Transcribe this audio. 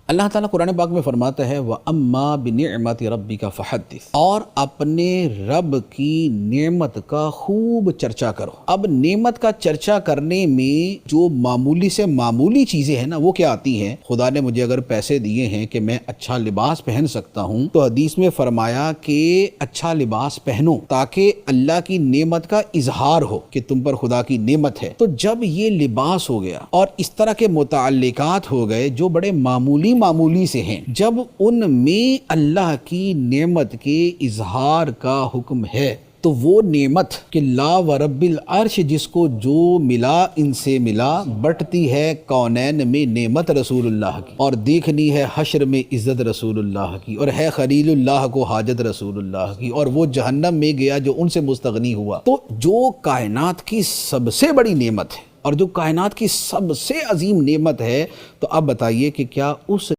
اللہ تعالیٰ قرآن پاک میں فرماتا ہے وَأَمَّا بِنِعْمَةِ رَبِّكَ فَحَدِّثْ، اور اپنے رب کی نعمت کا خوب چرچا کرو۔ اب نعمت کا چرچا کرنے میں جو معمولی سے معمولی چیزیں ہیں نا وہ کیا آتی ہیں؟ خدا نے مجھے اگر پیسے دیے ہیں کہ میں اچھا لباس پہن سکتا ہوں تو حدیث میں فرمایا کہ اچھا لباس پہنو تاکہ اللہ کی نعمت کا اظہار ہو کہ تم پر خدا کی نعمت ہے۔ تو جب یہ لباس ہو گیا اور اس طرح کے متعلقات ہو گئے جو بڑے معمولی سے ہیں، جب ان میں اللہ کی نعمت کے اظہار کا حکم ہے تو وہ نعمت کہ لا ورب العرش جس کو جو ملا ان سے ملا، بٹتی ہے کونین میں نعمت رسول اللہ کی، اور دیکھنی ہے حشر میں عزت رسول اللہ کی، اور ہے خلیل اللہ کو حاجت رسول اللہ کی، اور وہ جہنم میں گیا جو ان سے مستغنی ہوا۔ تو جو کائنات کی سب سے بڑی نعمت ہے اور جو کائنات کی سب سے عظیم نعمت ہے، تو اب بتائیے کہ کیا اس